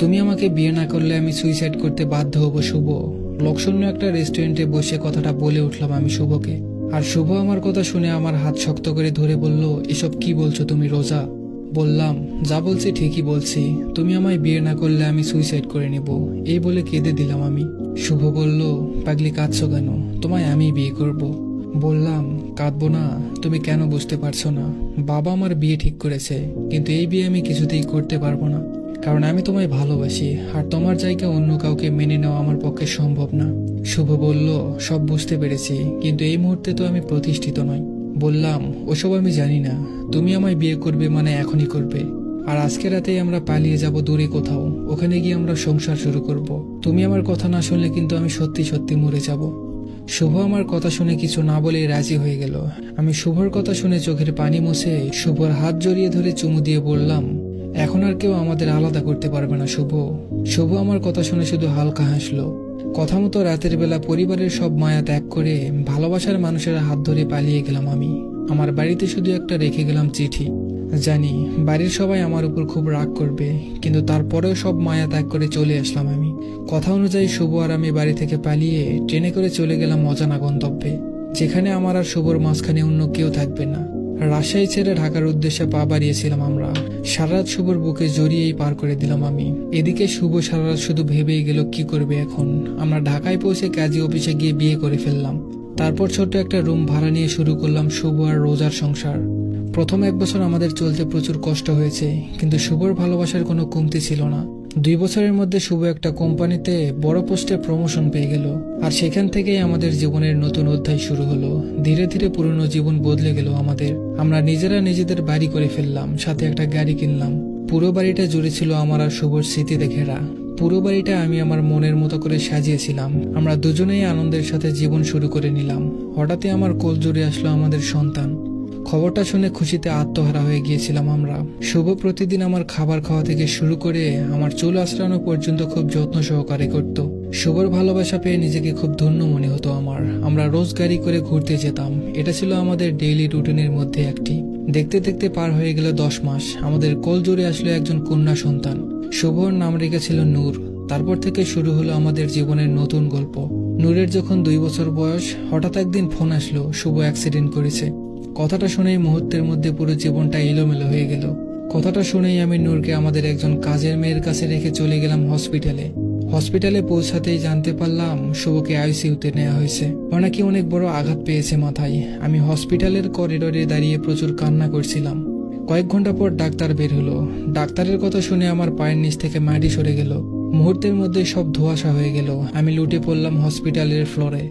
তুমি আমাকে বিয়ে না করলে আমি সুইসাইড করতে বাধ্য হব শুভ। লোকশূন্য একটা রেস্টুরেন্টে বসে কথাটা বলে উঠলাম আমি শুভকে। আর শুভ আমার কথা শুনে আমার হাত শক্ত করে ধরে বলল, এসব কি বলছো তুমি রোজা? বললাম, যা বলছি ঠিকই বলছি, তুমি আমায় বিয়ে না করলে আমি সুইসাইড করে নেব, এই বলে কেঁদে দিলাম আমি। শুভ বলল, পাগলি কাঁদছো কেন? তোমায় আমি বিয়ে করব। বললাম, কাঁদবো না? তুমি কেন বুঝতে পারছো না? বাবা আমার বিয়ে ঠিক করেছে, কিন্তু এই বিয়ে আমি কিছুতেই করতে পারবো না, কারণ আমি তোমায় ভালোবাসি, আর তোমার জায়গা অন্য কাউকে মেনে নেওয়া আমার পক্ষে সম্ভব না। শুভ বলল, সব বুঝতে পেরেছি, কিন্তু এই মুহূর্তে তো আমি প্রতিষ্ঠিত নই। বললাম, ওসব আমি জানি না, তুমি আমায় বিয়ে করবে মানে এখনই করবে। আর আজকে রাতেই আমরা পালিয়ে যাব দূরে কোথাও, ওখানে গিয়ে আমরা সংসার শুরু করব। তুমি আমার কথা না শুনলে কিন্তু আমি সত্যি সত্যি মরে যাব। শুভ আমার কথা শুনে কিছু না বলেই রাজি হয়ে গেল। আমি শুভর কথা শুনে চোখের পানি মুছে শুভর হাত জড়িয়ে ধরে চুমু দিয়ে বললাম, এখন আর কেউ আমাদের আলাদা করতে পারবে না শুভ। শুভ আমার কথা শুনে শুধু হালকা হাসলো। কথা মতো রাতের বেলা পরিবারের সব মায়া ত্যাগ করে ভালোবাসার মানুষের হাত ধরে পালিয়ে গেলাম আমি। আমার বাড়িতে শুধু একটা রেখে গেলাম চিঠি। জানি বাড়ির সবাই আমার উপর খুব রাগ করবে, কিন্তু তারপরেও সব মায়া ত্যাগ করে চলে আসলাম আমি। কথা অনুযায়ী শুভ আর আমি বাড়ি থেকে পালিয়ে ট্রেনে করে চলে গেলাম অজানা গন্তব্যে, যেখানে আমার আর শুভর মাঝখানে অন্য কেউ থাকবে না। রাজশাহী ছেড়ে ঢাকার উদ্দেশ্যে পা বাড়িয়েছিলাম আমরা। সারারাত শুভর বুকে জড়িয়েই পার করে দিলাম আমি। এদিকে শুভ সারারাত শুধু ভেবেই গেল কি করবে এখন। আমরা ঢাকায় পৌঁছে কাজী অফিসে গিয়ে বিয়ে করে ফেললাম। তারপর ছোট্ট একটা রুম ভাড়া নিয়ে শুরু করলাম শুভ আর রোজার সংসার। প্রথম 1 বছর আমাদের চলতে প্রচুর কষ্ট হয়েছে, কিন্তু শুভর ভালোবাসার কোনো কমতি ছিল না। 2 বছরের মধ্যে শুভ একটা কোম্পানিতে বড় পোস্টে প্রমোশন পেয়ে গেল, আর সেখান থেকেই আমাদের জীবনের নতুন অধ্যায় শুরু হলো। ধীরে ধীরে পুরনো জীবন বদলে গেল আমাদের। আমরা নিজেরা নিজেদের বাড়ি করে ফেললাম, সাথে একটা গাড়ি কিনলাম। পুরো বাড়িটা জুড়ে ছিল আমার আর শুভর স্মৃতিতে ঘেরা। পুরো বাড়িটা আমি আমার মনের মতো করে সাজিয়েছিলাম। আমরা দুজনেই আনন্দের সাথে জীবন শুরু করে নিলাম। হঠাৎই আমার কোল জুড়ে আসলো আমাদের সন্তান। খবরটা শুনে খুশিতে আত্মহারা হয়ে গিয়েছিলাম আমরা। শুভ প্রতিদিন আমার খাবার খাওয়া থেকে শুরু করে আমার চুল আঁচড়ানো পর্যন্ত খুব যত্ন সহকারে করত। শুভর ভালোবাসা পেয়ে নিজেকে খুব ধন্য মনে হতো আমার। আমরা রোজ গাড়ি করে ঘুরতে যেতাম, এটা ছিল আমাদের ডেইলি রুটিনের মধ্যে একটি। দেখতে দেখতে পার হয়ে গেল 10 মাস। আমাদের কোল জুড়ে আসলো একজন কন্যা সন্তান। শুভর নাম রেখেছিল নূর। তারপর থেকে শুরু হলো আমাদের জীবনের নতুন গল্প। নূরের যখন 2 বছর বয়স, হঠাৎ একদিন ফোন আসলো শুভ অ্যাক্সিডেন্ট করেছে। কথাটা শুনেই মুহূর্তের মধ্যে পুরো জীবনটা এলোমেলো হয়ে গেল। কথাটা শুনেই আমি নূরকে আমাদের একজন কাজের মেয়ের কাছে রেখে চলে গেলাম হসপিটালে। হসপিটালে পৌঁছাতেই জানতে পারলাম শুভকে আইসিইউতে নেওয়া হয়েছে। ও নাকি অনেক বড় আঘাত পেয়েছে মাথায়। আমি হসপিটালের করিডোরে দাঁড়িয়ে প্রচুর কান্না করছিলাম। কয়েক ঘন্টা পর ডাক্তার বের হলো। ডাক্তারের কথা শুনে আমার পায়ের নিচ থেকে মাটি সরে গেল। মুহূর্তের মধ্যে সব ধোঁয়াশা হয়ে গেল। আমি লুটে পড়লাম হসপিটালের ফ্লোরে,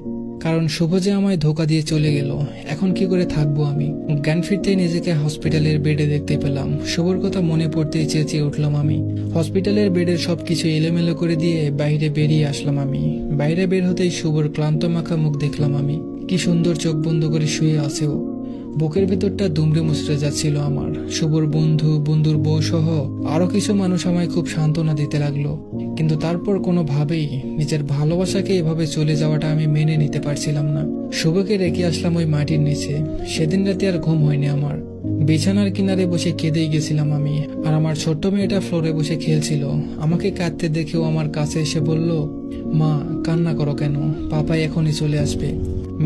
কারণ শুভ যে আমায় ধোকা দিয়ে চলে গেল। এখন কি করে থাকবো আমি? জ্ঞান ফিরতেই নিজেকে হসপিটালের বেডে দেখতে পেলাম। শুভর কথা মনে পড়তেই চেঁচিয়ে উঠলাম আমি। হসপিটালের বেডের সবকিছু এলোমেলো করে দিয়ে বাইরে বেরিয়ে আসলাম আমি। বাইরে বের হতেই শুভর ক্লান্ত মাখা মুখ দেখলাম আমি। কি সুন্দর চোখ বন্ধ করে শুয়ে আছে ও। বুকের ভেতরটা দুমড়ে মুচড়ে যাচ্ছিল আমার। শুভর বন্ধু, বন্ধুর বউ সহ আরো কিছু মানুষ আমায় খুব সান্ত্বনা দিতে লাগলো, কিন্তু তারপর কোনোভাবেই নিজের ভালোবাসাকে এভাবে চলে যাওয়াটা আমি মেনে নিতে পারছিলাম না। শুভকে রেখে আসলাম ওই মাটির নিচে। সেদিন রাতে আর ঘুম হয়নি আমার। বিছানার কিনারে বসে কেঁদেই গেছিলাম আমি। আর আমার ছোট্ট মেয়েটা ফ্লোরে বসে খেলছিল। আমাকে কাঁদতে দেখেও আমার কাছে এসে বলল, মা কান্না করো কেন, পাপাই এখনই চলে আসবে।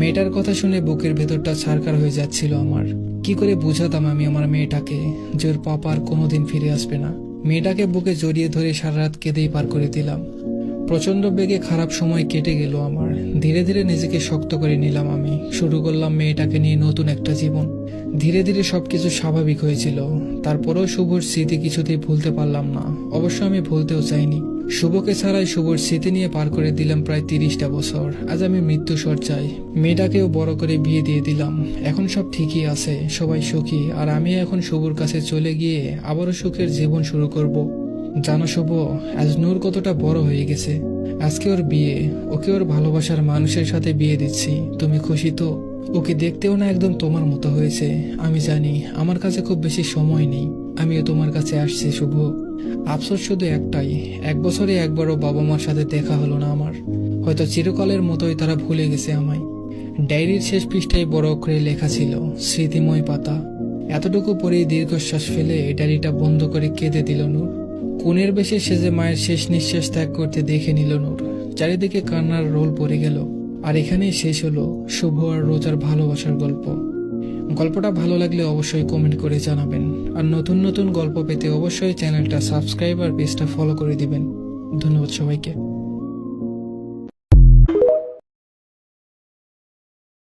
মেয়েটার কথা শুনে বুকের ভেতরটা ছারকার হয়ে যাচ্ছিল আমার। কি করে বুঝাতাম আমি আমার মেয়েটাকে যে ওর পাপা আর কোনোদিন ফিরে আসবে না। মেয়েটাকে বুকে জড়িয়ে ধরে সারা রাত কেঁদেই পার করে দিলাম। প্রচন্ড বেগে খারাপ সময় কেটে গেল আমার। ধীরে ধীরে নিজেকে শক্ত করে নিলাম আমি। শুরু করলাম মেয়েটাকে নিয়ে নতুন একটা জীবন। ধীরে ধীরে সবকিছু স্বাভাবিক হয়েছিল। তারপরেও শুভর স্মৃতি কিছুতেই ভুলতে পারলাম না। অবশ্য আমি ভুলতেও চাইনি। শুভকে ছাড়াই শুভর স্মৃতি নিয়ে পার করে দিলাম প্রায় 30টা বছর। আজ আমি মৃত্যু সজ্জায়। মেয়েটাকেও বড় করে বিয়ে দিয়ে দিলাম। এখন সব ঠিকই আছে, সবাই সুখী। আর আমি এখন শুভর কাছে চলে গিয়ে আবারও সুখের জীবন শুরু করব। জানো শুভ, আজ নূর কতটা বড় হয়ে গেছে। আজকে ওর বিয়ে। ওকে ওর ভালোবাসার মানুষের সাথে বিয়ে দিচ্ছি। তুমি খুশি তো? ওকে দেখতেও না একদম তোমার মতো হয়েছে। আমি জানি আমার কাছে খুব বেশি সময় নেই। আমিও তোমার কাছে আসছি শুভ। আফসোস শুধু একটাই, 1 বছরে একবারও বাবা মার সাথে দেখা হলো না আমার। হয়তো চিরকালের মতোই তারা ভুলে গেছে আমায়। ডায়েরির শেষ পৃষ্ঠায় বড় অক্ষরে লেখা ছিল, স্মৃতিময় পাতা। এতটুকু পরেই দীর্ঘশ্বাস ফেলে ডায়েরিটা বন্ধ করে কেঁদে দিল নূর। খুনের বেশে সেজে মায়ের শেষ নিঃশ্বাস ত্যাগ করতে দেখে নিল নূর। চারিদিকে কান্নার রোল পড়ে গেল। আর এখানেই শেষ হলো শুভ আর রোজার ভালোবাসার গল্প। গল্পটা ভালো লাগলে অবশ্যই কমেন্ট করে জানাবেন। আর নতুন নতুন গল্প পেতে অবশ্যই চ্যানেলটা সাবস্ক্রাইব আর পেজটা ফলো করে দিবেন। ধন্যবাদ সবাইকে।